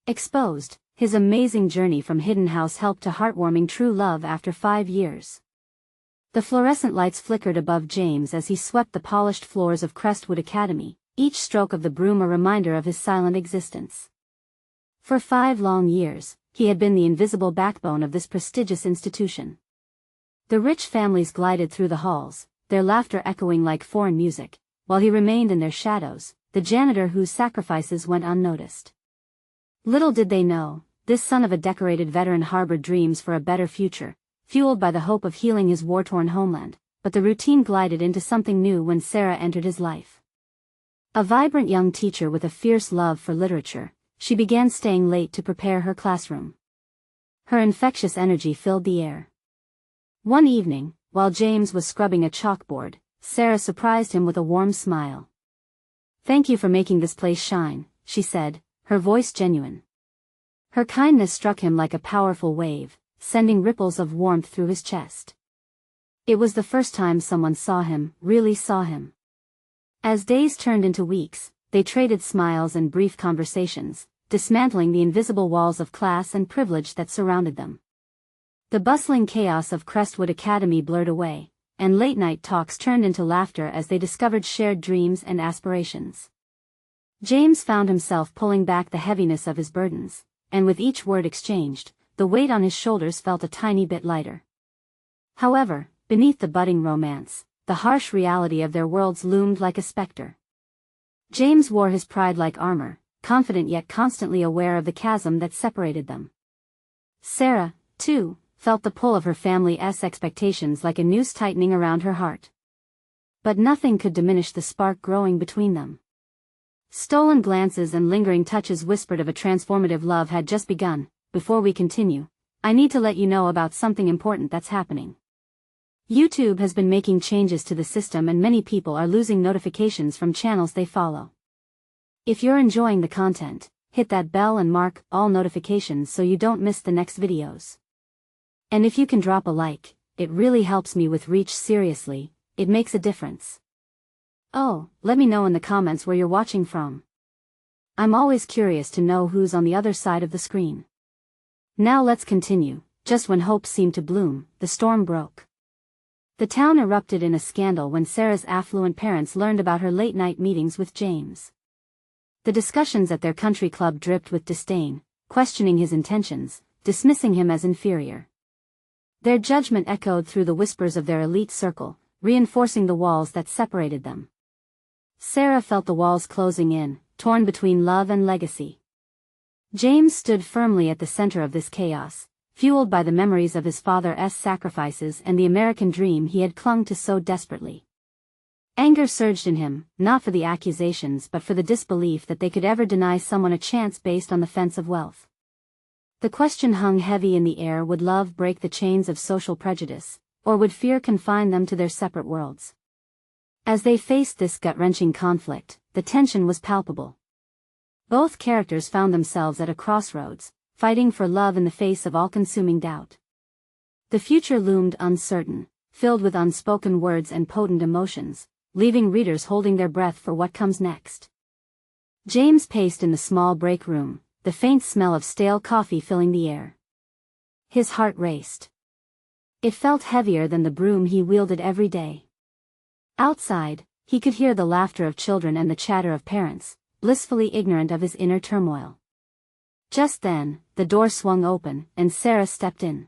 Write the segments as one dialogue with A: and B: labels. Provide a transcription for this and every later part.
A: Exposed, his amazing journey from hidden house helped to heartwarming true love after 5 years. The fluorescent lights flickered above James as he swept the polished floors of Crestwood Academy, each stroke of the broom a reminder of his silent existence. For 5 long years, he had been the invisible backbone of this prestigious institution. The rich families glided through the halls, their laughter echoing like foreign music, while he remained in their shadows, the janitor whose sacrifices went unnoticed. Little did they know, this son of a decorated veteran harbored dreams for a better future, fueled by the hope of healing his war-torn homeland, but the routine glided into something new when Sarah entered his life. A vibrant young teacher with a fierce love for literature, she began staying late to prepare her classroom. Her infectious energy filled the air. One evening, while James was scrubbing a chalkboard, Sarah surprised him with a warm smile. "Thank you for making this place shine," she said, her voice genuine. Her kindness struck him like a powerful wave, sending ripples of warmth through his chest. It was the first time someone really saw him. As days turned into weeks, they traded smiles and brief conversations, dismantling the invisible walls of class and privilege that surrounded them. The bustling chaos of Crestwood Academy blurred away, and late-night talks turned into laughter as they discovered shared dreams and aspirations. James found himself pulling back the heaviness of his burdens, and with each word exchanged, the weight on his shoulders felt a tiny bit lighter. However, beneath the budding romance, the harsh reality of their worlds loomed like a specter. James wore his pride like armor, confident yet constantly aware of the chasm that separated them. Sarah, too, felt the pull of her family's expectations like a noose tightening around her heart. But nothing could diminish the spark growing between them. Stolen glances and lingering touches whispered of a transformative love had just begun. Before we continue, I need to let you know about something important that's happening. YouTube has been making changes to the system and many people are losing notifications from channels they follow. If you're enjoying the content, hit that bell and mark all notifications so you don't miss the next videos. And if you can drop a like, it really helps me with reach. Seriously, it makes a difference. Oh, let me know in the comments where you're watching from. I'm always curious to know who's on the other side of the screen. Now let's continue. Just when hope seemed to bloom, the storm broke. The town erupted in a scandal when Sarah's affluent parents learned about her late-night meetings with James. The discussions at their country club dripped with disdain, questioning his intentions, dismissing him as inferior. Their judgment echoed through the whispers of their elite circle, reinforcing the walls that separated them. Sarah felt the walls closing in, torn between love and legacy. James stood firmly at the center of this chaos, fueled by the memories of his father's sacrifices and the American dream he had clung to so desperately. Anger surged in him, not for the accusations but for the disbelief that they could ever deny someone a chance based on the fence of wealth. The question hung heavy in the air: would love break the chains of social prejudice, or would fear confine them to their separate worlds? As they faced this gut-wrenching conflict, the tension was palpable. Both characters found themselves at a crossroads, fighting for love in the face of all-consuming doubt. The future loomed uncertain, filled with unspoken words and potent emotions, leaving readers holding their breath for what comes next. James paced in the small break room, the faint smell of stale coffee filling the air. His heart raced. It felt heavier than the broom he wielded every day. Outside, he could hear the laughter of children and the chatter of parents, blissfully ignorant of his inner turmoil. Just then, the door swung open, and Sarah stepped in.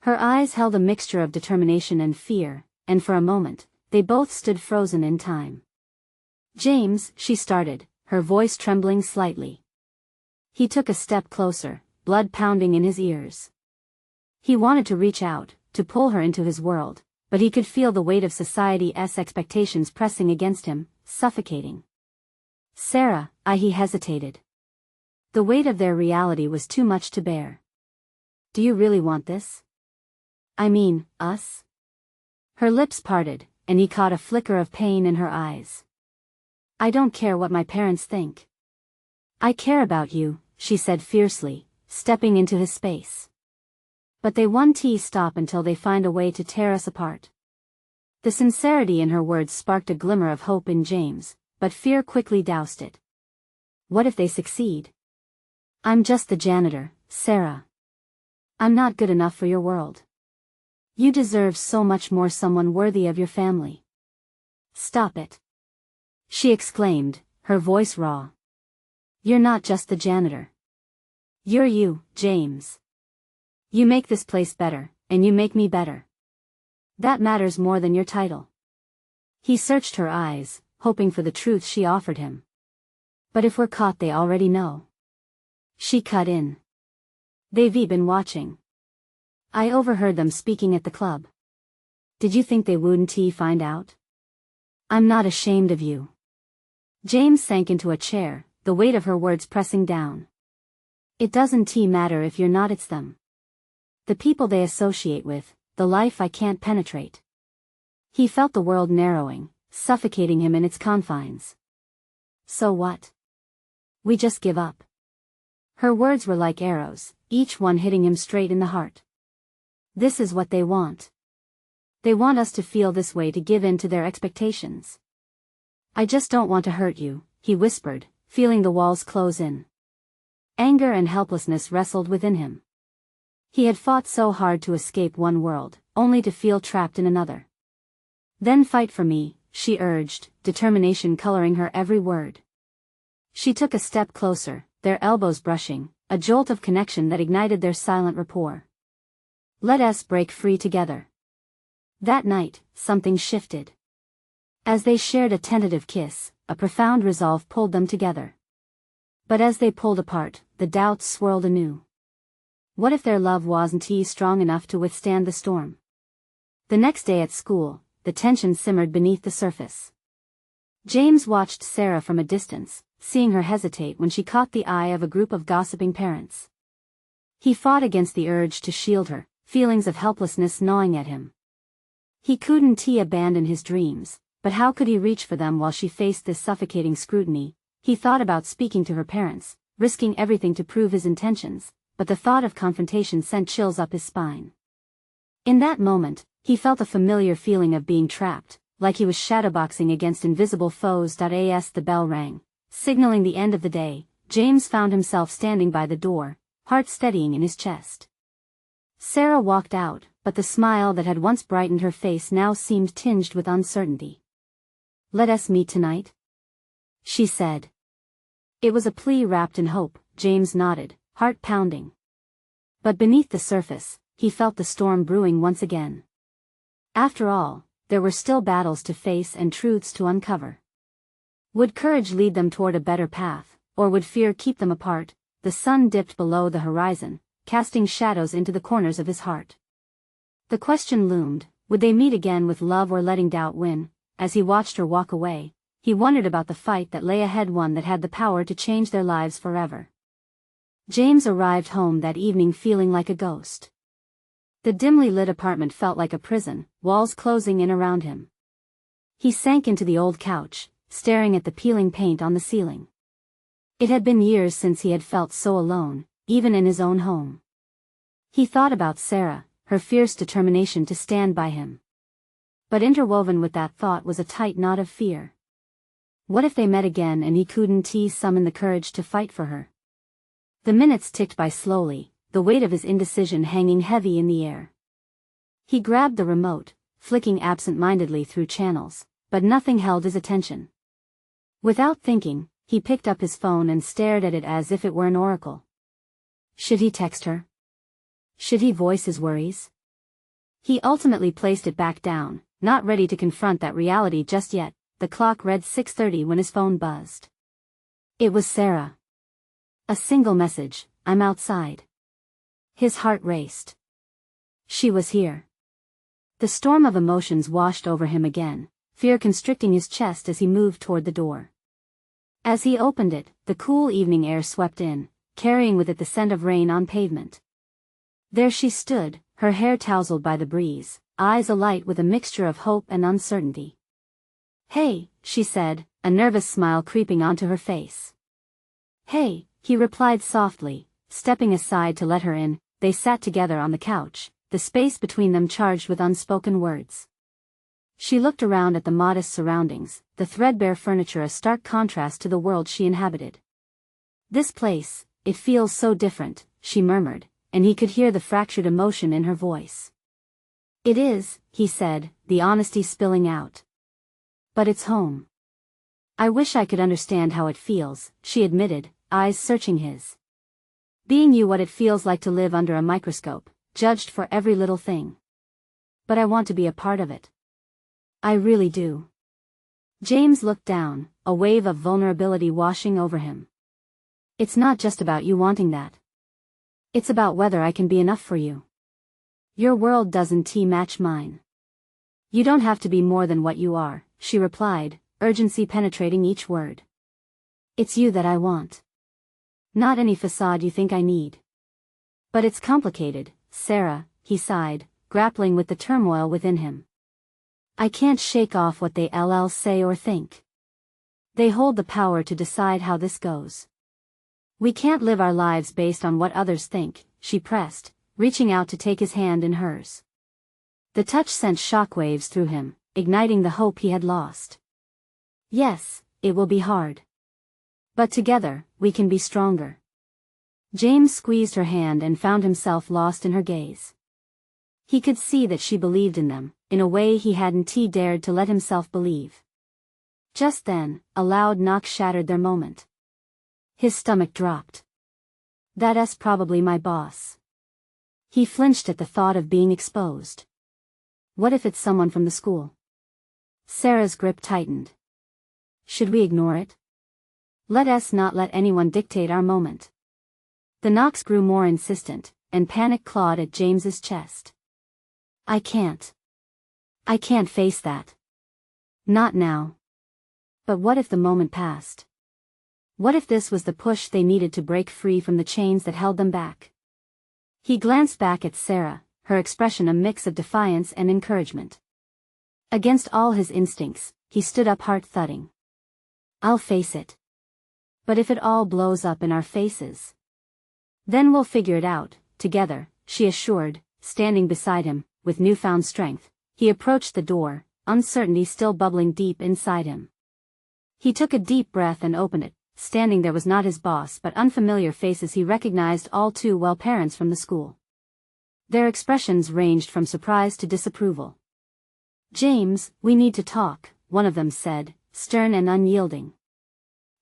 A: Her eyes held a mixture of determination and fear, and for a moment, they both stood frozen in time. "James," she started, her voice trembling slightly. He took a step closer, blood pounding in his ears. He wanted to reach out, to pull her into his world, but he could feel the weight of society's expectations pressing against him, suffocating. "Sarah," he hesitated. The weight of their reality was too much to bear. "Do you really want this? I mean, us?" Her lips parted, and he caught a flicker of pain in her eyes. "I don't care what my parents think. I care about you," she said fiercely, stepping into his space. "But they won't stop until they find a way to tear us apart." The sincerity in her words sparked a glimmer of hope in James, but fear quickly doused it. What if they succeed? I'm just the janitor, Sarah. I'm not good enough for your world. You deserve so much more, someone worthy of your family. Stop it. She exclaimed, her voice raw. You're not just the janitor. You're you, James. You make this place better, and you make me better. That matters more than your title. He searched her eyes, hoping for the truth she offered him. But if we're caught, they already know. She cut in. They've been watching. I overheard them speaking at the club. Did you think they wouldn't find out? I'm not ashamed of you. James sank into a chair, the weight of her words pressing down. It doesn't matter if you're not, it's them. The people they associate with, the life I can't penetrate. He felt the world narrowing, suffocating him in its confines. So what? We just give up. Her words were like arrows, each one hitting him straight in the heart. This is what they want. They want us to feel this way, to give in to their expectations. I just don't want to hurt you, he whispered, feeling the walls close in. Anger and helplessness wrestled within him. He had fought so hard to escape one world, only to feel trapped in another. Then fight for me, she urged, determination coloring her every word. She took a step closer, their elbows brushing, a jolt of connection that ignited their silent rapport. Let us break free together. That night, something shifted. As they shared a tentative kiss, a profound resolve pulled them together. But as they pulled apart, the doubts swirled anew. What if their love wasn't strong enough to withstand the storm? The next day at school, the tension simmered beneath the surface. James watched Sarah from a distance, seeing her hesitate when she caught the eye of a group of gossiping parents. He fought against the urge to shield her, feelings of helplessness gnawing at him. He couldn't abandon his dreams, but how could he reach for them while she faced this suffocating scrutiny? He thought about speaking to her parents, risking everything to prove his intentions, but the thought of confrontation sent chills up his spine. In that moment, he felt a familiar feeling of being trapped, like he was shadowboxing against invisible foes. As the bell rang, signaling the end of the day, James found himself standing by the door, heart steadying in his chest. Sarah walked out, but the smile that had once brightened her face now seemed tinged with uncertainty. Let us meet tonight? She said. It was a plea wrapped in hope. James nodded, heart pounding. But beneath the surface, he felt the storm brewing once again. After all, there were still battles to face and truths to uncover. Would courage lead them toward a better path, or would fear keep them apart? The sun dipped below the horizon, casting shadows into the corners of his heart. The question loomed, would they meet again with love or letting doubt win? As he watched her walk away, he wondered about the fight that lay ahead, one that had the power to change their lives forever. James arrived home that evening feeling like a ghost. The dimly lit apartment felt like a prison, walls closing in around him. He sank into the old couch, staring at the peeling paint on the ceiling. It had been years since he had felt so alone, even in his own home. He thought about Sarah, her fierce determination to stand by him. But interwoven with that thought was a tight knot of fear. What if they met again and he couldn't summon the courage to fight for her? The minutes ticked by slowly, the weight of his indecision hanging heavy in the air. He grabbed the remote, flicking absent-mindedly through channels, but nothing held his attention. Without thinking, he picked up his phone and stared at it as if it were an oracle. Should he text her? Should he voice his worries? He ultimately placed it back down, not ready to confront that reality just yet. The clock read 6:30 when his phone buzzed. It was Sarah. A single message, I'm outside. His heart raced. She was here. The storm of emotions washed over him again, fear constricting his chest as he moved toward the door. As he opened it, the cool evening air swept in, carrying with it the scent of rain on pavement. There she stood, her hair tousled by the breeze, eyes alight with a mixture of hope and uncertainty. Hey, she said, a nervous smile creeping onto her face. Hey, he replied softly, stepping aside to let her in. They sat together on the couch, the space between them charged with unspoken words. She looked around at the modest surroundings, the threadbare furniture a stark contrast to the world she inhabited. This place, it feels so different," she murmured, and he could hear the fractured emotion in her voice. "It is," he said, the honesty spilling out. "But it's home." "I wish I could understand how it feels," she admitted, eyes searching his. "Being you, what it feels like to live under a microscope, judged for every little thing. But I want to be a part of it. I really do." James looked down, a wave of vulnerability washing over him. "It's not just about you wanting that. It's about whether I can be enough for you. Your world doesn't match mine." "You don't have to be more than what you are," she replied, urgency penetrating each word. "It's you that I want. Not any facade you think I need." "But it's complicated, Sarah," he sighed, grappling with the turmoil within him. "I can't shake off what they say or think. They hold the power to decide how this goes. We can't live our lives based on what others think," she pressed, reaching out to take his hand in hers. The touch sent shockwaves through him, igniting the hope he had lost. "Yes, it will be hard. But together, we can be stronger." James squeezed her hand and found himself lost in her gaze. He could see that she believed in them, in a way he hadn't dared to let himself believe. Just then, a loud knock shattered their moment. His stomach dropped. "That's probably my boss." He flinched at the thought of being exposed. What if it's someone from the school? Sarah's grip tightened. Should we ignore it? Let us not let anyone dictate our moment. The knocks grew more insistent, and panic clawed at James's chest. I can't face that. Not now." But what if the moment passed? What if this was the push they needed to break free from the chains that held them back? He glanced back at Sarah, her expression a mix of defiance and encouragement. Against all his instincts, he stood up, heart thudding. "I'll face it. But if it all blows up in our faces, then we'll figure it out, together," she assured, standing beside him, with newfound strength. He approached the door, uncertainty still bubbling deep inside him. He took a deep breath and opened it. Standing there was not his boss but unfamiliar faces he recognized all too well, parents from the school. Their expressions ranged from surprise to disapproval. "James, we need to talk," one of them said, stern and unyielding.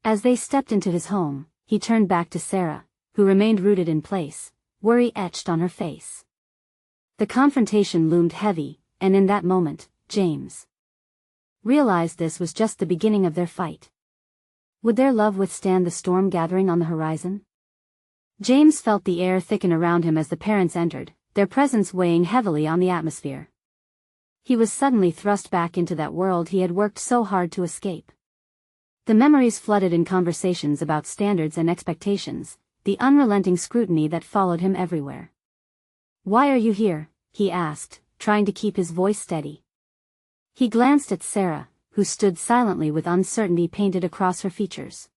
A: As they stepped into his home, he turned back to Sarah, who remained rooted in place, worry etched on her face. The confrontation loomed heavy, and in that moment, James realized this was just the beginning of their fight. Would their love withstand the storm gathering on the horizon? James felt the air thicken around him as the parents entered, their presence weighing heavily on the atmosphere. He was suddenly thrust back into that world he had worked so hard to escape. The memories flooded in conversations about standards and expectations, the unrelenting scrutiny that followed him everywhere. "Why are you here?" he asked, trying to keep his voice steady. He glanced at Sarah, who stood silently with uncertainty painted across her features.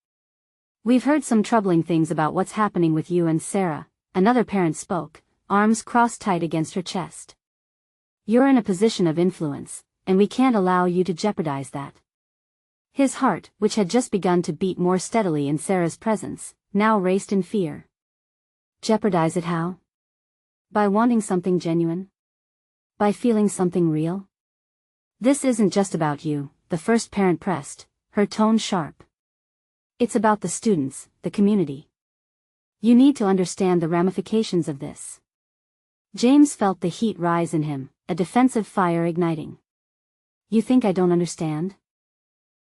A: "We've heard some troubling things about what's happening with you and Sarah," another parent spoke, arms crossed tight against her chest. "You're in a position of influence, and we can't allow you to jeopardize that." His heart, which had just begun to beat more steadily in Sarah's presence, now raced in fear. Jeopardize it how? By wanting something genuine? By feeling something real? "This isn't just about you," the first parent pressed, her tone sharp. "It's about the students, the community. You need to understand the ramifications of this." James felt the heat rise in him, a defensive fire igniting. "You think I don't understand?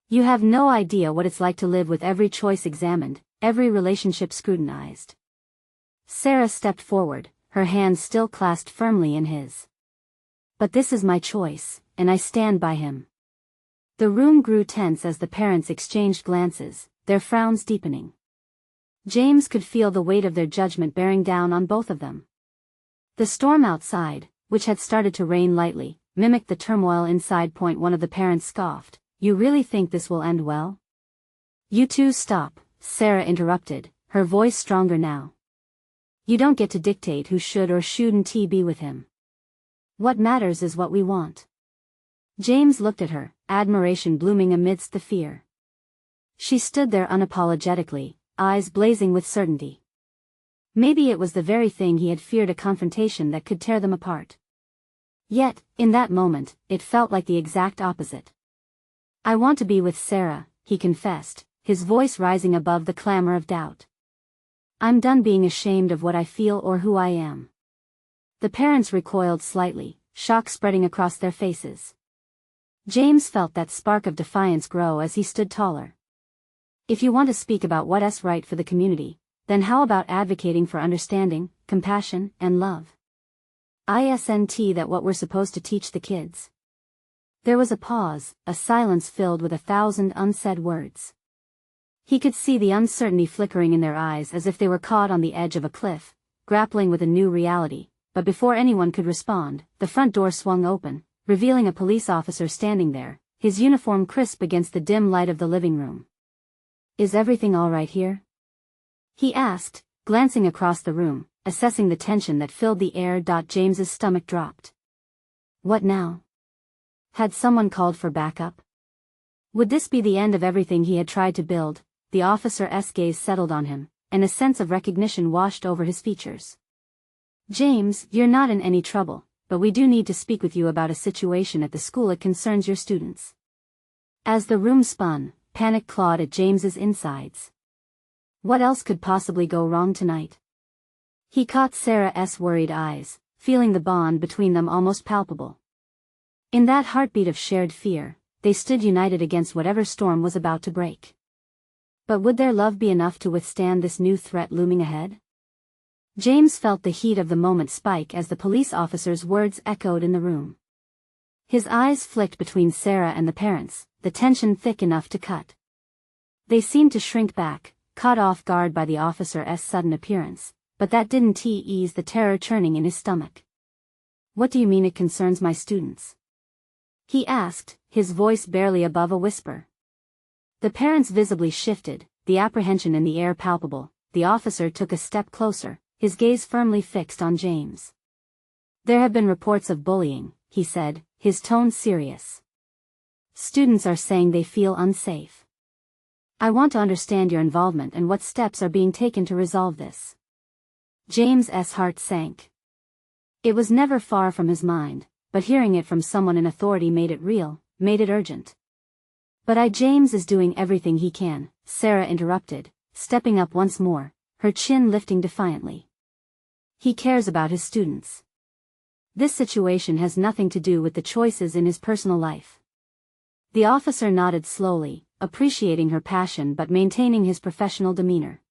A: You have no idea what it's like to live with every choice examined, every relationship scrutinized." Sarah stepped forward, her hands still clasped firmly in his. "But this is my choice, and I stand by him." The room grew tense as the parents exchanged glances, their frowns deepening. James could feel the weight of their judgment bearing down on both of them. The storm outside, which had started to rain lightly, mimicked the turmoil inside. One of the parents scoffed, "You really think this will end well?" "You two stop," Sarah interrupted, her voice stronger now. "You don't get to dictate who should or shouldn't be with him. What matters is what we want." James looked at her, admiration blooming amidst the fear. She stood there unapologetically, eyes blazing with certainty. Maybe it was the very thing he had feared, a confrontation that could tear them apart. Yet, in that moment, it felt like the exact opposite. "I want to be with Sarah," he confessed, his voice rising above the clamor of doubt. "I'm done being ashamed of what I feel or who I am." The parents recoiled slightly, shock spreading across their faces. James felt that spark of defiance grow as he stood taller. "If you want to speak about what's right for the community, then how about advocating for understanding, compassion, and love? Isn't that what we're supposed to teach the kids?" There was a pause, a silence filled with 1,000 unsaid words. He could see the uncertainty flickering in their eyes as if they were caught on the edge of a cliff, grappling with a new reality, but before anyone could respond, the front door swung open, revealing a police officer standing there, his uniform crisp against the dim light of the living room. "Is everything all right here?" he asked, glancing across the room, assessing the tension that filled the air. James's stomach dropped. What now? Had someone called for backup? Would this be the end of everything he had tried to build? The officer's gaze settled on him, and a sense of recognition washed over his features. "James, you're not in any trouble, but we do need to speak with you about a situation at the school. It concerns your students." As the room spun, panic clawed at James's insides. What else could possibly go wrong tonight? He caught Sarah's worried eyes, feeling the bond between them almost palpable. In that heartbeat of shared fear, they stood united against whatever storm was about to break. But would their love be enough to withstand this new threat looming ahead? James felt the heat of the moment spike as the police officer's words echoed in the room. His eyes flicked between Sarah and the parents, the tension thick enough to cut. They seemed to shrink back, caught off guard by the officer's sudden appearance, but that didn't ease the terror churning in his stomach. "What do you mean it concerns my students?" he asked, his voice barely above a whisper. The parents visibly shifted, the apprehension in the air palpable. The officer took a step closer, his gaze firmly fixed on James. "There have been reports of bullying," he said, his tone serious. "Students are saying they feel unsafe. I want to understand your involvement and what steps are being taken to resolve this." James's heart sank. It was never far from his mind, but hearing it from someone in authority made it real, made it urgent. "But James is doing everything he can," Sarah interrupted, stepping up once more, her chin lifting defiantly. "He cares about his students. This situation has nothing to do with the choices in his personal life." The officer nodded slowly, appreciating her passion but maintaining his professional demeanor.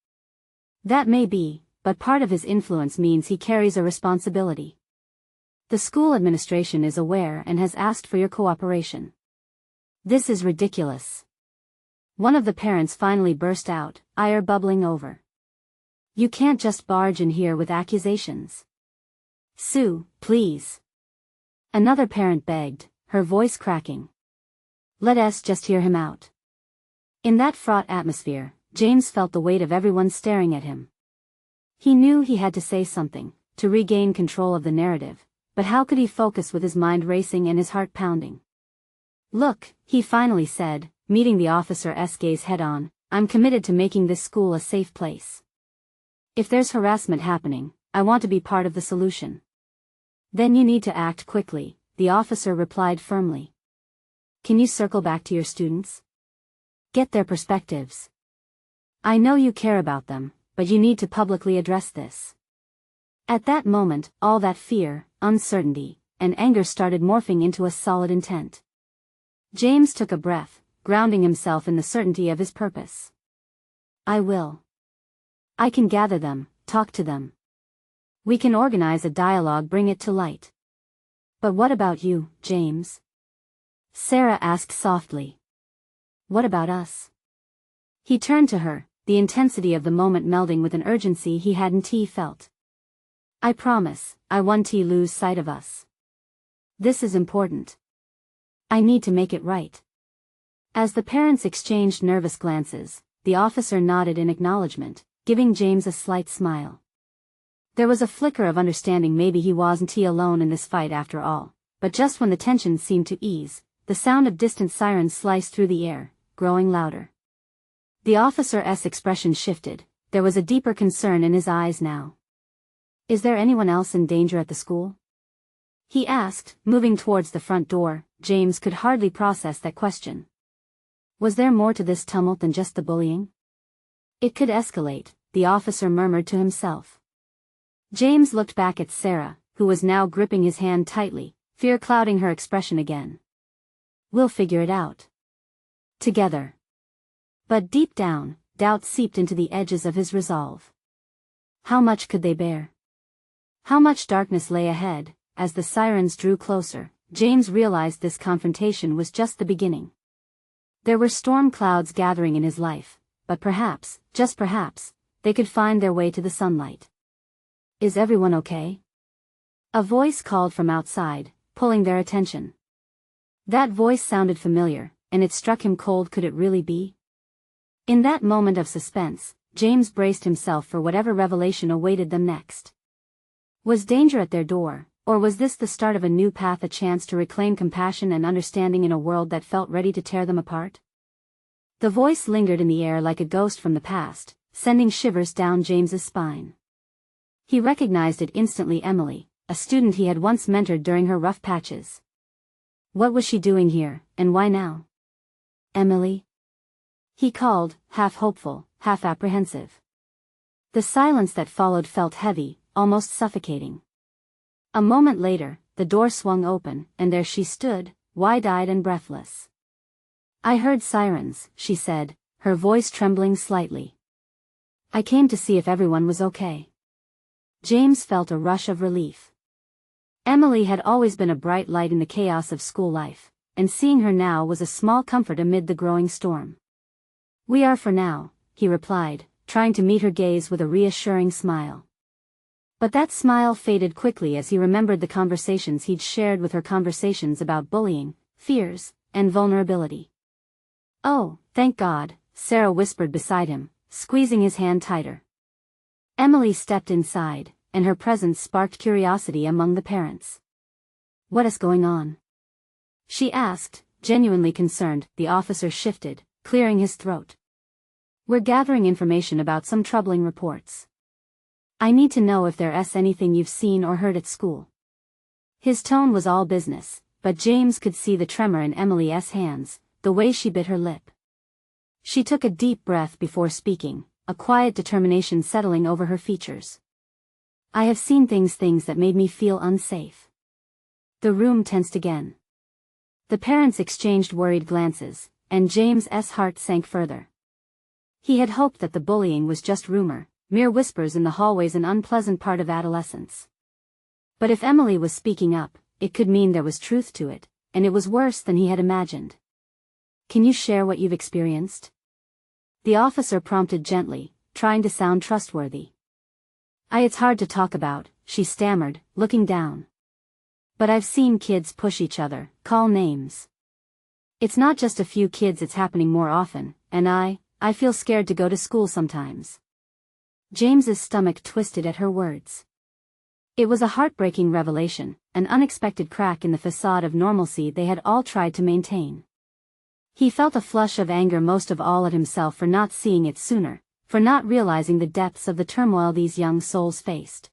A: "That may be, but part of his influence means he carries a responsibility. The school administration is aware and has asked for your cooperation." "This is ridiculous." One of the parents finally burst out, ire bubbling over. "You can't just barge in here with accusations. Sue, please." Another parent begged, her voice cracking. "Let us just hear him out." In that fraught atmosphere, James felt the weight of everyone staring at him. He knew he had to say something, to regain control of the narrative, but how could he focus with his mind racing and his heart pounding? "Look," he finally said, meeting the officer's gaze head-on, "I'm committed to making this school a safe place. If there's harassment happening, I want to be part of the solution." "Then you need to act quickly," the officer replied firmly. "Can you circle back to your students? Get their perspectives. I know you care about them, but you need to publicly address this." At that moment, all that fear, uncertainty, and anger started morphing into a solid intent. James took a breath, grounding himself in the certainty of his purpose. "I will. I can gather them, talk to them. We can organize a dialogue, bring it to light." "But what about you, James?" Sarah asked softly. "What about us?" He turned to her, the intensity of the moment melding with an urgency he hadn't felt. "I promise, I won't lose sight of us. This is important. I need to make it right." As the parents exchanged nervous glances, the officer nodded in acknowledgement, giving James a slight smile. There was a flicker of understanding. Maybe he wasn't alone in this fight after all, but just when the tension seemed to ease, the sound of distant sirens sliced through the air, growing louder. The officer's expression shifted, there was a deeper concern in his eyes now. Is there anyone else in danger at the school? He asked, moving towards the front door. James could hardly process that question. Was there more to this tumult than just the bullying? It could escalate, the officer murmured to himself. James looked back at Sarah, who was now gripping his hand tightly, fear clouding her expression again. We'll figure it out. Together. But deep down, doubt seeped into the edges of his resolve. How much could they bear? How much darkness lay ahead? As the sirens drew closer, James realized this confrontation was just the beginning. There were storm clouds gathering in his life, but perhaps, just perhaps, they could find their way to the sunlight. Is everyone okay? A voice called from outside, pulling their attention. That voice sounded familiar, and it struck him cold. Could it really be? In that moment of suspense, James braced himself for whatever revelation awaited them next. Was danger at their door, or was this the start of a new path, a chance to reclaim compassion and understanding in a world that felt ready to tear them apart? The voice lingered in the air like a ghost from the past, sending shivers down James's spine. He recognized it instantly. Emily, a student he had once mentored during her rough patches. What was she doing here, and why now? Emily? He called, half hopeful, half apprehensive. The silence that followed felt heavy, almost suffocating. A moment later, the door swung open, and there she stood, wide-eyed and breathless. I heard sirens, she said, her voice trembling slightly. I came to see if everyone was okay. James felt a rush of relief. Emily had always been a bright light in the chaos of school life, and seeing her now was a small comfort amid the growing storm. We are for now, he replied, trying to meet her gaze with a reassuring smile. But that smile faded quickly as he remembered the conversations he'd shared with her, conversations about bullying, fears, and vulnerability. Oh, thank God, Sarah whispered beside him, squeezing his hand tighter. Emily stepped inside, and her presence sparked curiosity among the parents. What is going on? She asked, genuinely concerned. The officer shifted, clearing his throat. We're gathering information about some troubling reports. I need to know if there's anything you've seen or heard at school. His tone was all business, but James could see the tremor in Emily's hands, the way she bit her lip. She took a deep breath before speaking, a quiet determination settling over her features. I have seen things that made me feel unsafe. The room tensed again. The parents exchanged worried glances, and James's heart sank further. He had hoped that the bullying was just rumor, mere whispers in the hallways, an unpleasant part of adolescence. But if Emily was speaking up, it could mean there was truth to it, and it was worse than he had imagined. Can you share what you've experienced? The officer prompted gently, trying to sound trustworthy. It's hard to talk about, she stammered, looking down. But I've seen kids push each other, call names. It's not just a few kids, it's happening more often, and I feel scared to go to school sometimes. James's stomach twisted at her words. It was a heartbreaking revelation, an unexpected crack in the facade of normalcy they had all tried to maintain. He felt a flush of anger, most of all at himself for not seeing it sooner, for not realizing the depths of the turmoil these young souls faced.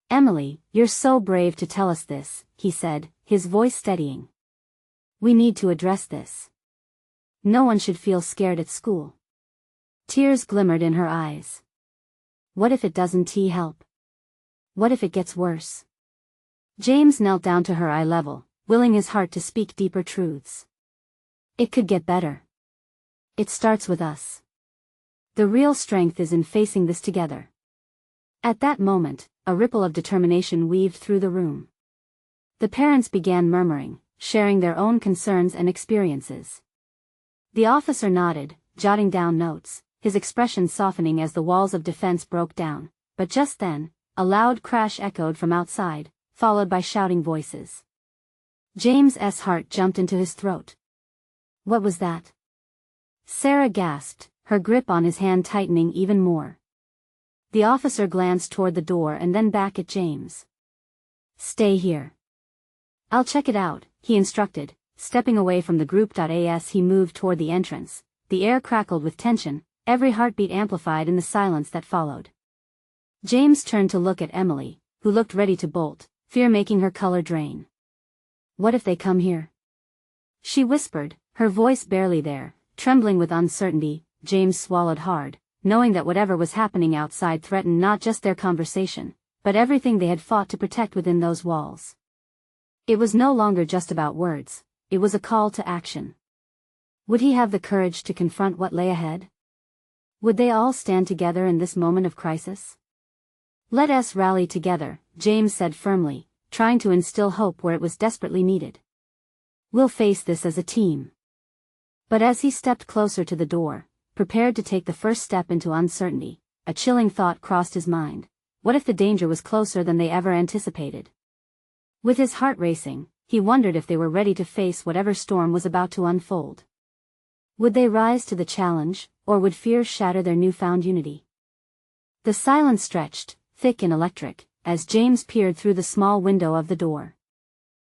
A: Emily, you're so brave to tell us this, he said, his voice steadying. We need to address this. No one should feel scared at school. Tears glimmered in her eyes. What if it doesn't help? What if it gets worse? James knelt down to her eye level, willing his heart to speak deeper truths. It could get better. It starts with us. The real strength is in facing this together. At that moment, a ripple of determination weaved through the room. The parents began murmuring, sharing their own concerns and experiences. The officer nodded, jotting down notes, his expression softening as the walls of defense broke down, but just then, a loud crash echoed from outside, followed by shouting voices. James's heart jumped into his throat. What was that? Sarah gasped, her grip on his hand tightening even more. The officer glanced toward the door and then back at James. Stay here. I'll check it out, he instructed, stepping away from the group. As he moved toward the entrance, the air crackled with tension, every heartbeat amplified in the silence that followed. James turned to look at Emily, who looked ready to bolt, fear making her color drain. What if they come here? She whispered, her voice barely there, trembling with uncertainty. James swallowed hard, knowing that whatever was happening outside threatened not just their conversation, but everything they had fought to protect within those walls. It was no longer just about words, it was a call to action. Would he have the courage to confront what lay ahead? Would they all stand together in this moment of crisis? Let us rally together, James said firmly, trying to instill hope where it was desperately needed. We'll face this as a team. But as he stepped closer to the door, prepared to take the first step into uncertainty, a chilling thought crossed his mind. What if the danger was closer than they ever anticipated? With his heart racing, he wondered if they were ready to face whatever storm was about to unfold. Would they rise to the challenge, or would fear shatter their newfound unity? The silence stretched, thick and electric, as James peered through the small window of the door.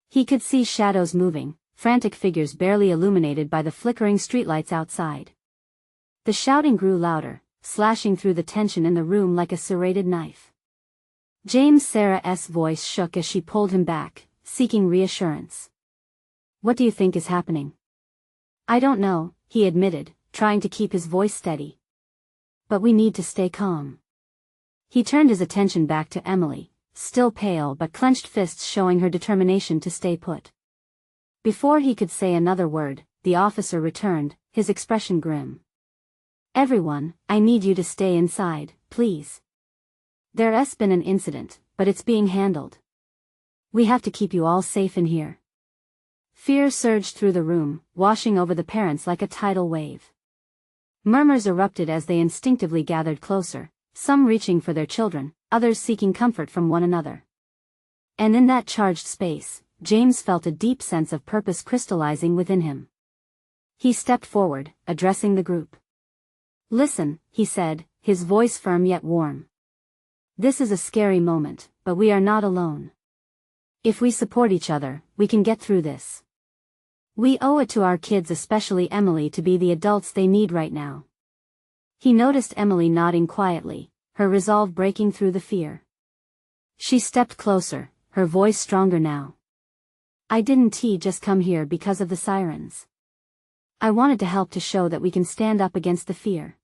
A: He could see shadows moving, frantic figures barely illuminated by the flickering streetlights outside. The shouting grew louder, slashing through the tension in the room like a serrated knife. Sarah's voice shook as she pulled him back, seeking reassurance. What do you think is happening? I don't know, he admitted, trying to keep his voice steady. But we need to stay calm. He turned his attention back to Emily, still pale but clenched fists showing her determination to stay put. Before he could say another word, the officer returned, his expression grim. Everyone, I need you to stay inside, please. There's been an incident, but it's being handled. We have to keep you all safe in here. Fear surged through the room, washing over the parents like a tidal wave. Murmurs erupted as they instinctively gathered closer, some reaching for their children, others seeking comfort from one another. And in that charged space, James felt a deep sense of purpose crystallizing within him. He stepped forward, addressing the group. Listen, he said, his voice firm yet warm. This is a scary moment, but we are not alone. If we support each other, we can get through this. We owe it to our kids, especially Emily, to be the adults they need right now. He noticed Emily nodding quietly, her resolve breaking through the fear. She stepped closer, her voice stronger now. I didn't just come here because of the sirens. I wanted to help, to show that we can stand up against the fear.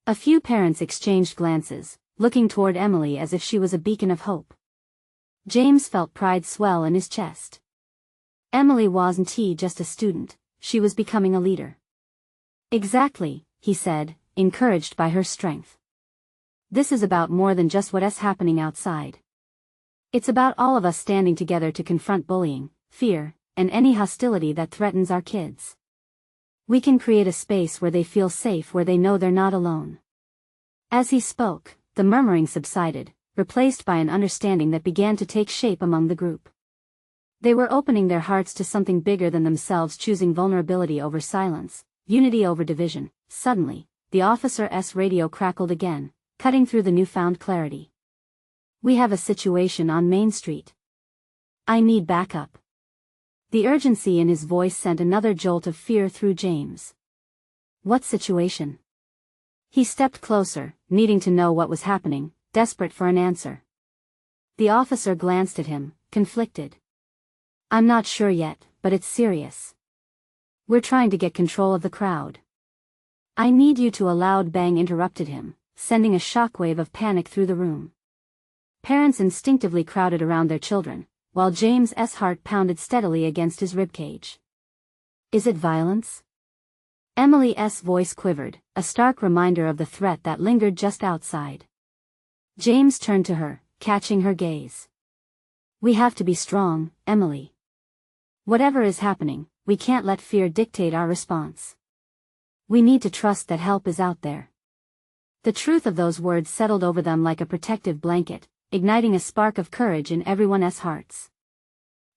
A: A few parents exchanged glances, looking toward Emily as if she was a beacon of hope. James felt pride swell in his chest. Emily wasn't just a student, she was becoming a leader. Exactly, he said, encouraged by her strength. This is about more than just what's happening outside. It's about all of us standing together to confront bullying, fear, and any hostility that threatens our kids. We can create a space where they feel safe, where they know they're not alone. As he spoke, the murmuring subsided, replaced by an understanding that began to take shape among the group. They were opening their hearts to something bigger than themselves, choosing vulnerability over silence, unity over division. Suddenly, the officer's radio crackled again, cutting through the newfound clarity. We have a situation on Main Street. I need backup. The urgency in his voice sent another jolt of fear through James. What situation? He stepped closer, needing to know what was happening, desperate for an answer. The officer glanced at him, conflicted. I'm not sure yet, but it's serious. We're trying to get control of the crowd. I need you to. A loud bang interrupted him, sending a shockwave of panic through the room. Parents instinctively crowded around their children, while James's heart pounded steadily against his ribcage. Is it violence? Emily's voice quivered, a stark reminder of the threat that lingered just outside. James turned to her, catching her gaze. We have to be strong, Emily. Whatever is happening, we can't let fear dictate our response. We need to trust that help is out there. The truth of those words settled over them like a protective blanket, igniting a spark of courage in everyone's hearts.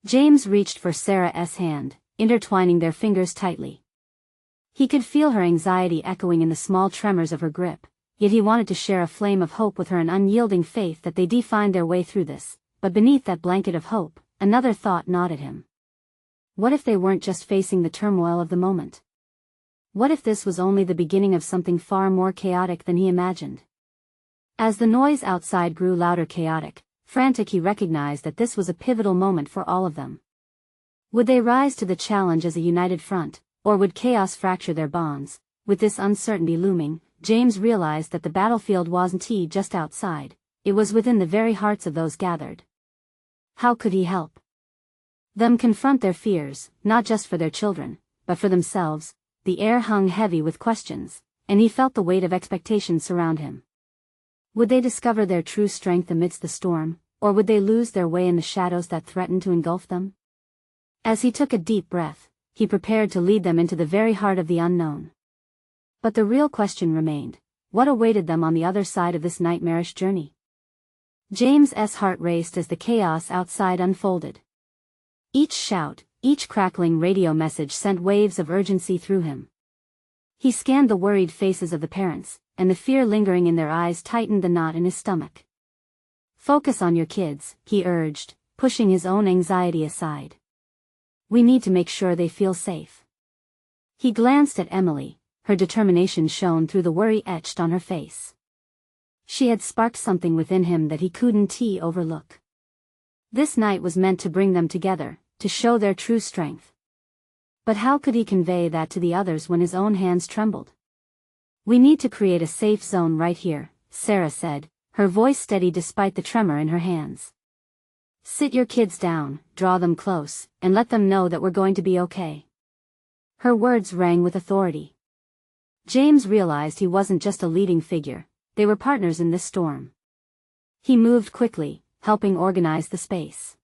A: James reached for Sarah's hand, intertwining their fingers tightly. He could feel her anxiety echoing in the small tremors of her grip, yet he wanted to share a flame of hope with her, an unyielding faith that they'd find their way through this. But beneath that blanket of hope, another thought gnawed at him. What if they weren't just facing the turmoil of the moment? What if this was only the beginning of something far more chaotic than he imagined? As the noise outside grew louder, chaotic, frantic, he recognized that this was a pivotal moment for all of them. Would they rise to the challenge as a united front, or would chaos fracture their bonds? With this uncertainty looming, James realized that the battlefield wasn't just outside, it was within the very hearts of those gathered. How could he help them confront their fears, not just for their children, but for themselves? The air hung heavy with questions, and he felt the weight of expectation surround him. Would they discover their true strength amidst the storm, or would they lose their way in the shadows that threatened to engulf them? As he took a deep breath, he prepared to lead them into the very heart of the unknown. But the real question remained: what awaited them on the other side of this nightmarish journey? James's heart raced as the chaos outside unfolded. Each shout, each crackling radio message sent waves of urgency through him. He scanned the worried faces of the parents, and the fear lingering in their eyes tightened the knot in his stomach. "Focus on your kids," he urged, pushing his own anxiety aside. "We need to make sure they feel safe." He glanced at Emily, her determination shone through the worry etched on her face. She had sparked something within him that he couldn't overlook. This night was meant to bring them together, to show their true strength. But how could he convey that to the others when his own hands trembled? "We need to create a safe zone right here," Sarah said, her voice steady despite the tremor in her hands. "Sit your kids down, draw them close, and let them know that we're going to be okay." Her words rang with authority. James realized he wasn't just a leading figure, they were partners in this storm. He moved quickly, helping organize the space.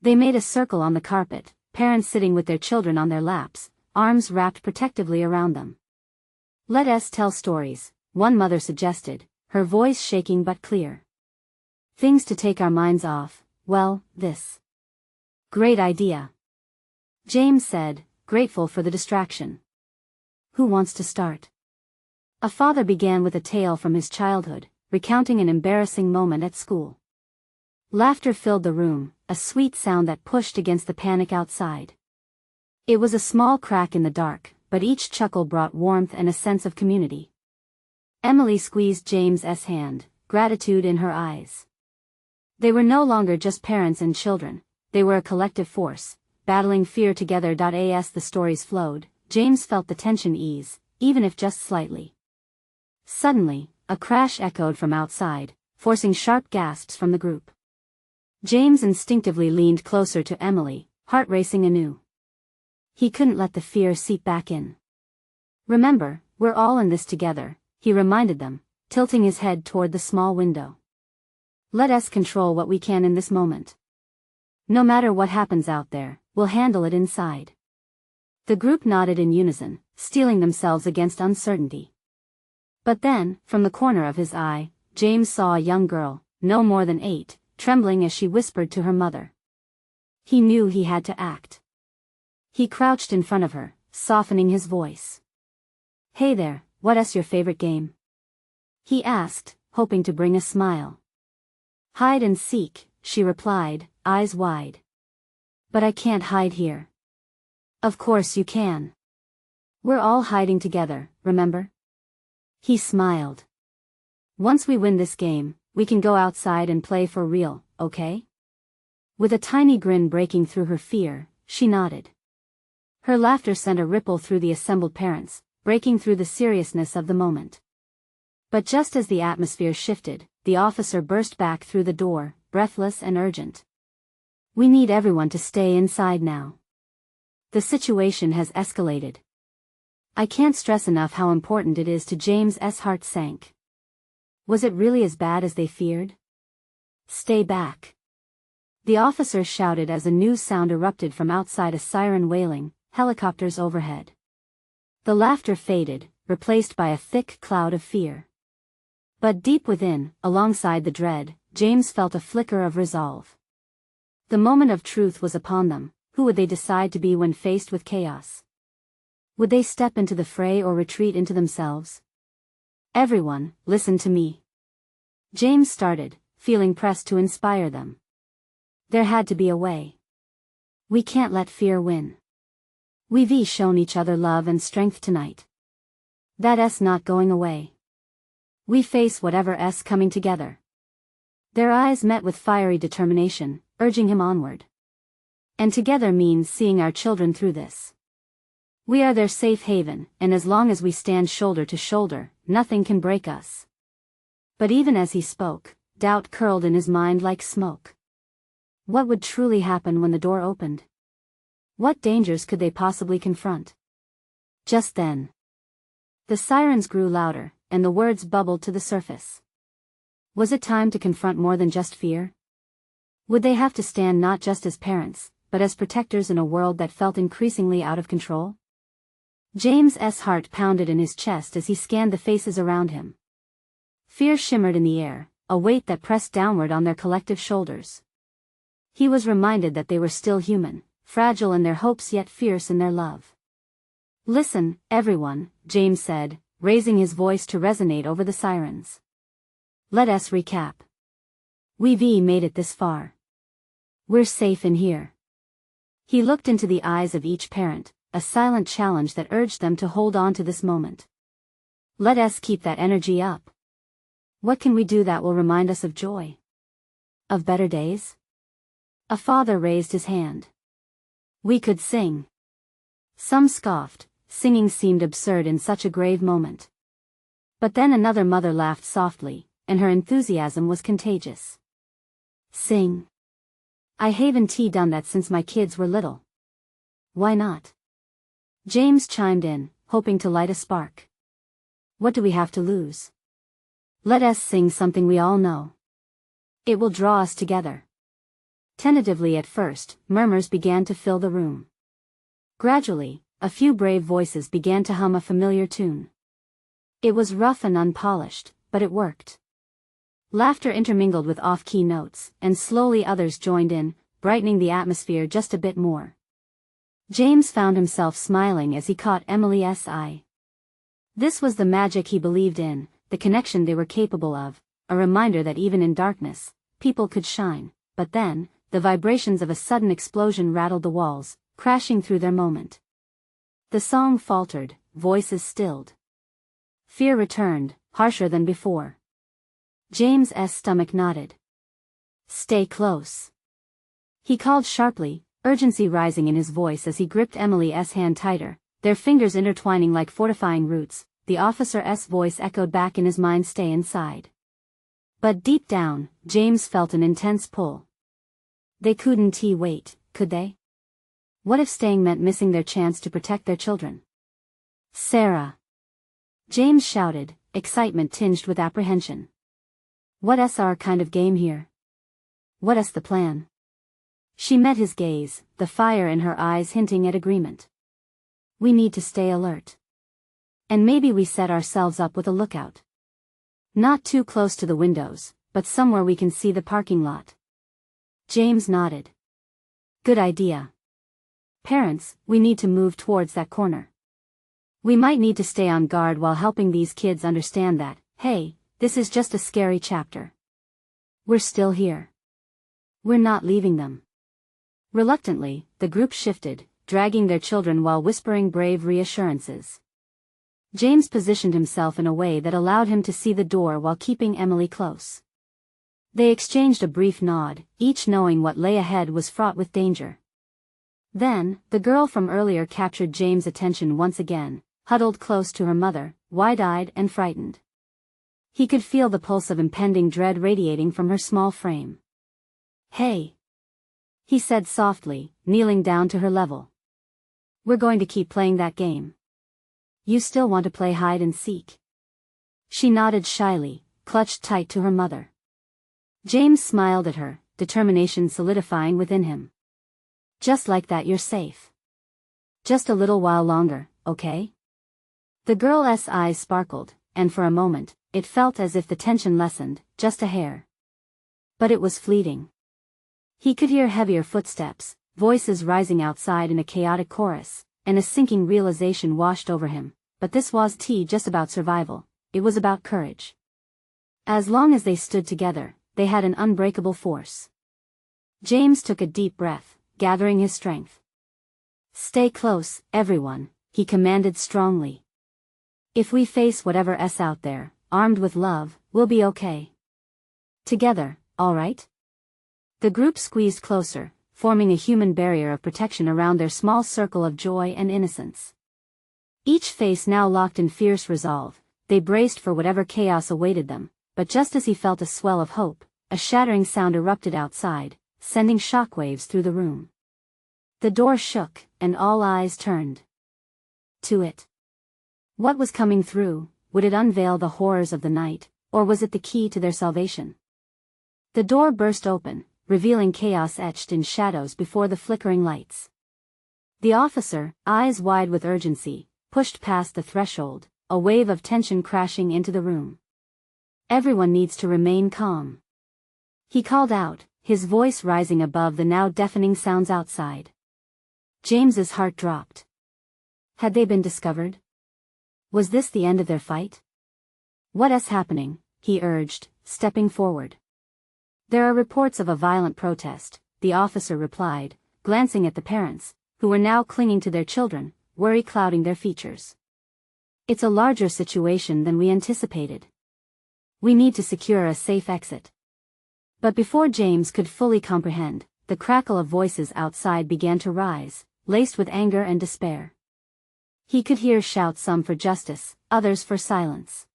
A: They made a circle on the carpet, parents sitting with their children on their laps, arms wrapped protectively around them. "Let us tell stories," one mother suggested, her voice shaking but clear. "Things to take our minds off, well, this." "Great idea," James said, grateful for the distraction. "Who wants to start?" A father began with a tale from his childhood, recounting an embarrassing moment at school. Laughter filled the room, a sweet sound that pushed against the panic outside. It was a small crack in the dark, but each chuckle brought warmth and a sense of community. Emily squeezed James's hand, gratitude in her eyes. They were no longer just parents and children, they were a collective force, battling fear together. As the stories flowed, James felt the tension ease, even if just slightly. Suddenly, a crash echoed from outside, forcing sharp gasps from the group. James instinctively leaned closer to Emily, heart racing anew. He couldn't let the fear seep back in. "Remember, we're all in this together," he reminded them, tilting his head toward the small window. "Let us control what we can in this moment. No matter what happens out there, we'll handle it inside." The group nodded in unison, steeling themselves against uncertainty. But then, from the corner of his eye, James saw a young girl, no more than 8, trembling as she whispered to her mother. He knew he had to act. He crouched in front of her, softening his voice. "Hey there, what's your favorite game?" he asked, hoping to bring a smile. "Hide and seek," she replied, eyes wide. "But I can't hide here." "Of course you can. We're all hiding together, remember?" He smiled. "Once we win this game, we can go outside and play for real, okay?" With a tiny grin breaking through her fear, she nodded. Her laughter sent a ripple through the assembled parents, breaking through the seriousness of the moment. But just as the atmosphere shifted, the officer burst back through the door, breathless and urgent. "We need everyone to stay inside now. The situation has escalated." I can't stress enough how important it is to James's heart sank. Was it really as bad as they feared? "Stay back," the officer shouted as a new sound erupted from outside, a siren wailing, helicopters overhead. The laughter faded, replaced by a thick cloud of fear. But deep within, alongside the dread, James felt a flicker of resolve. The moment of truth was upon them. Who would they decide to be when faced with chaos? Would they step into the fray or retreat into themselves? "Everyone, listen to me," James started, feeling pressed to inspire them. "There had to be a way. We can't let fear win. We've shown each other love and strength tonight. That's not going away. We face whatever's coming together. Their eyes met with fiery determination, urging him onward. And together means seeing our children through this. We are their safe haven, and as long as we stand shoulder to shoulder, nothing can break us. But even as he spoke, doubt curled in his mind like smoke. What would truly happen when the door opened? What dangers could they possibly confront? Just then, the sirens grew louder, and the words bubbled to the surface. Was it time to confront more than just fear? Would they have to stand not just as parents, but as protectors in a world that felt increasingly out of control? James's heart pounded in his chest as he scanned the faces around him. Fear shimmered in the air, a weight that pressed downward on their collective shoulders. He was reminded that they were still human, fragile in their hopes yet fierce in their love. Listen, everyone, James said, raising his voice to resonate over the sirens. Let us recap. We've made it this far. We're safe in here. He looked into the eyes of each parent, a silent challenge that urged them to hold on to this moment. Let us keep that energy up. What can we do that will remind us of joy? Of better days? A father raised his hand. We could sing. Some scoffed, singing seemed absurd in such a grave moment. But then another mother laughed softly, and her enthusiasm was contagious. Sing. I haven't done that since my kids were little. Why not? James chimed in, hoping to light a spark. What do we have to lose? Let us sing something we all know. It will draw us together. Tentatively at first, murmurs began to fill the room. Gradually, a few brave voices began to hum a familiar tune. It was rough and unpolished, but it worked. Laughter intermingled with off-key notes, and slowly others joined in, brightening the atmosphere just a bit more. James found himself smiling as he caught Emily's eye. This was the magic he believed in, the connection they were capable of, a reminder that even in darkness, people could shine. But then, the vibrations of a sudden explosion rattled the walls, crashing through their moment. The song faltered, voices stilled. Fear returned, harsher than before. James's stomach knotted. Stay close. He called sharply, urgency rising in his voice as he gripped Emily's hand tighter, their fingers intertwining like fortifying roots. The officer's voice echoed back in his mind, stay inside. But deep down, James felt an intense pull. They couldn't wait, could they? What if staying meant missing their chance to protect their children? Sarah! James shouted, excitement tinged with apprehension. What's our kind of game here? What's the plan? She met his gaze, the fire in her eyes hinting at agreement. We need to stay alert. And maybe we set ourselves up with a lookout. Not too close to the windows, but somewhere we can see the parking lot. James nodded. Good idea. Parents, we need to move towards that corner. We might need to stay on guard while helping these kids understand that, hey, this is just a scary chapter. We're still here. We're not leaving them. Reluctantly, the group shifted, dragging their children while whispering brave reassurances. James positioned himself in a way that allowed him to see the door while keeping Emily close. They exchanged a brief nod, each knowing what lay ahead was fraught with danger. Then, the girl from earlier captured James' attention once again, huddled close to her mother, wide-eyed and frightened. He could feel the pulse of impending dread radiating from her small frame. Hey! He said softly, kneeling down to her level. We're going to keep playing that game. You still want to play hide and seek? She nodded shyly, clutched tight to her mother. James smiled at her, determination solidifying within him. Just like that, you're safe. Just a little while longer, okay? The girl's eyes sparkled, and for a moment, it felt as if the tension lessened, just a hair. But it was fleeting. He could hear heavier footsteps, voices rising outside in a chaotic chorus, and a sinking realization washed over him. But this wasn't just about survival, it was about courage. As long as they stood together, they had an unbreakable force. James took a deep breath, gathering his strength. Stay close, everyone, he commanded strongly. If we face whatever's out there, armed with love, we'll be okay. Together, all right? The group squeezed closer, forming a human barrier of protection around their small circle of joy and innocence. Each face now locked in fierce resolve, they braced for whatever chaos awaited them, but just as he felt a swell of hope, a shattering sound erupted outside, sending shockwaves through the room. The door shook, and all eyes turned to it. What was coming through? Would it unveil the horrors of the night, or was it the key to their salvation? The door burst open, revealing chaos etched in shadows before the flickering lights. The officer, eyes wide with urgency, pushed past the threshold, a wave of tension crashing into the room. Everyone needs to remain calm. He called out, his voice rising above the now deafening sounds outside. James's heart dropped. Had they been discovered? Was this the end of their fight? What's happening? He urged, stepping forward. There are reports of a violent protest, the officer replied, glancing at the parents, who were now clinging to their children, worry clouding their features. It's a larger situation than we anticipated. We need to secure a safe exit. But before James could fully comprehend, the crackle of voices outside began to rise, laced with anger and despair. He could hear shouts, some for justice, others for silence.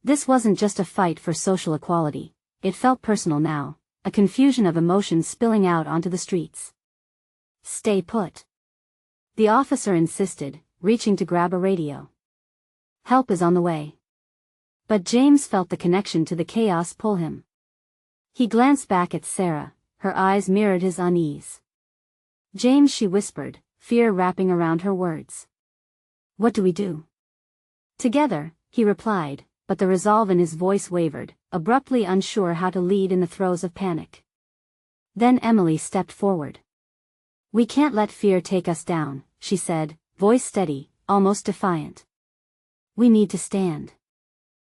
A: This wasn't just a fight for social equality, it felt personal now, a confusion of emotions spilling out onto the streets. Stay put. The officer insisted, reaching to grab a radio. Help is on the way. But James felt the connection to the chaos pull him. He glanced back at Sarah, her eyes mirrored his unease. James, she whispered, fear wrapping around her words. What do we do? Together, he replied, but the resolve in his voice wavered, abruptly unsure how to lead in the throes of panic. Then Emily stepped forward. We can't let fear take us down, she said, voice steady, almost defiant. We need to stand.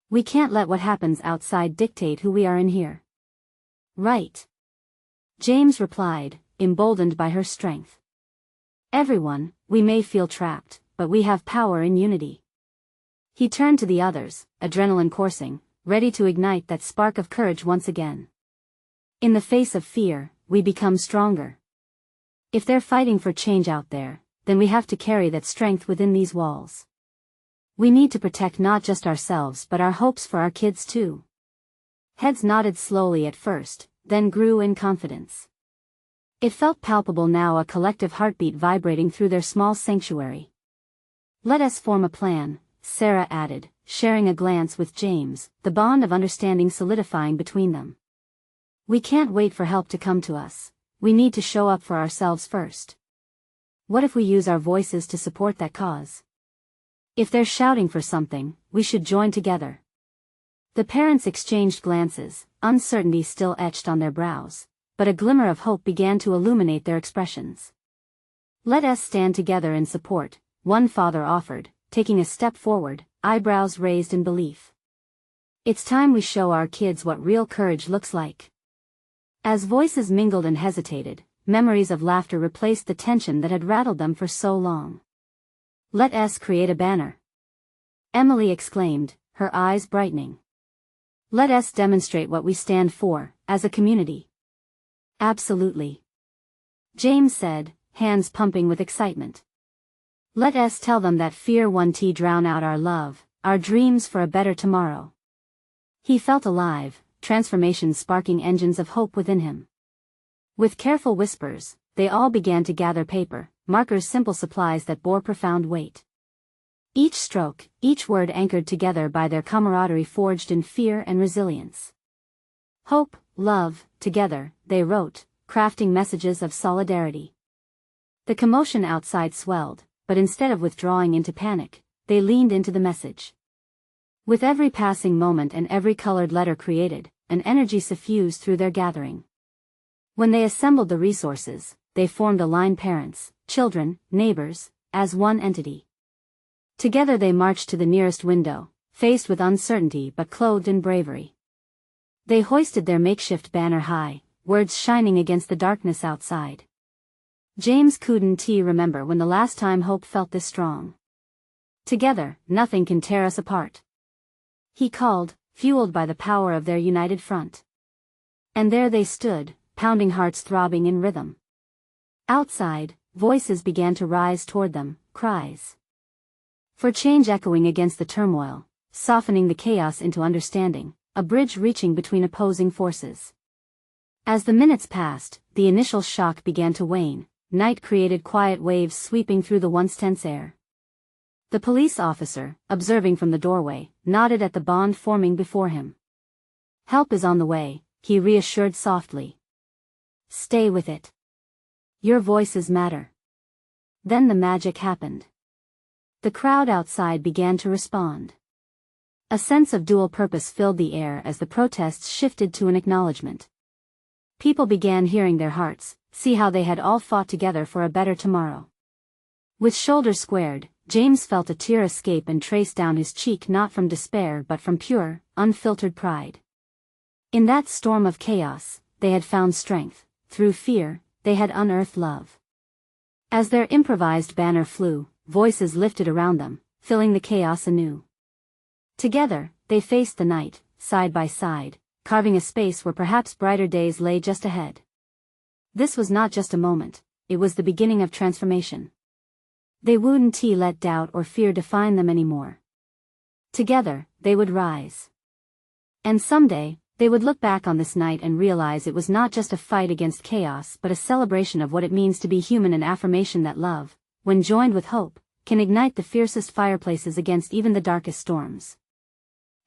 A: We can't let what happens outside dictate who we are in here. Right. James replied, emboldened by her strength. Everyone, we may feel trapped, but we have power in unity. He turned to the others, adrenaline coursing, ready to ignite that spark of courage once again. In the face of fear, we become stronger. If they're fighting for change out there, then we have to carry that strength within these walls. We need to protect not just ourselves but our hopes for our kids too. Heads nodded slowly at first, then grew in confidence. It felt palpable now, a collective heartbeat vibrating through their small sanctuary. Let us form a plan, Sarah added, sharing a glance with James, the bond of understanding solidifying between them. We can't wait for help to come to us, we need to show up for ourselves first. What if we use our voices to support that cause? If they're shouting for something, we should join together. The parents exchanged glances, uncertainty still etched on their brows, but a glimmer of hope began to illuminate their expressions. Let us stand together in support, one father offered, taking a step forward, eyebrows raised in belief. It's time we show our kids what real courage looks like. As voices mingled and hesitated, memories of laughter replaced the tension that had rattled them for so long. Let us create a banner. Emily exclaimed, her eyes brightening. Let us demonstrate what we stand for, as a community. Absolutely. James said, hands pumping with excitement. Let us tell them that fear won't drown out our love, our dreams for a better tomorrow. He felt alive, transformation sparking engines of hope within him. With careful whispers, they all began to gather paper, markers, simple supplies that bore profound weight. Each stroke, each word anchored together by their camaraderie forged in fear and resilience. Hope, love, together, they wrote, crafting messages of solidarity. The commotion outside swelled, but instead of withdrawing into panic, they leaned into the message. With every passing moment and every colored letter created, an energy suffused through their gathering. When they assembled the resources, they formed a line, parents, children, neighbors, as one entity. Together they marched to the nearest window, faced with uncertainty but clothed in bravery. They hoisted their makeshift banner high, words shining against the darkness outside. James couldn't remember when the last time hope felt this strong. Together, nothing can tear us apart. he called, fueled by the power of their united front. And there they stood, pounding hearts throbbing in rhythm. Outside, voices began to rise toward them, cries for change echoing against the turmoil, softening the chaos into understanding, a bridge reaching between opposing forces. As the minutes passed, the initial shock began to wane, night created quiet waves sweeping through the once tense air. The police officer, observing from the doorway, nodded at the bond forming before him. "Help is on the way," he reassured softly. "Stay with it. Your voices matter." Then the magic happened. The crowd outside began to respond. A sense of dual purpose filled the air as the protests shifted to an acknowledgement. People began hearing their hearts, see how they had all fought together for a better tomorrow. With shoulders squared, James felt a tear escape and trace down his cheek, not from despair but from pure, unfiltered pride. In that storm of chaos, they had found strength. Through fear, they had unearthed love. As their improvised banner flew, voices lifted around them, filling the chaos anew. Together, they faced the night, side by side, carving a space where perhaps brighter days lay just ahead. This was not just a moment, it was the beginning of transformation. They wouldn't let doubt or fear define them anymore. Together, they would rise. And someday, they would look back on this night and realize it was not just a fight against chaos but a celebration of what it means to be human, an affirmation that love, when joined with hope, can ignite the fiercest fireplaces against even the darkest storms.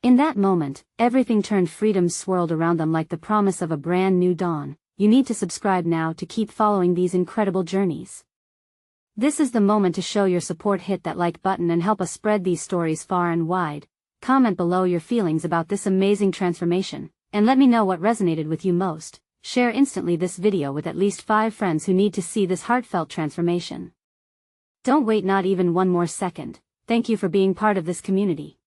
A: In that moment, everything turned. Freedom swirled around them like the promise of a brand new dawn. You need to subscribe now to keep following these incredible journeys. This is the moment to show your support. Hit that like button and help us spread these stories far and wide. Comment below your feelings about this amazing transformation, and let me know what resonated with you most. Share instantly this video with at least 5 friends who need to see this heartfelt transformation. Don't wait not even one more second. Thank you for being part of this community.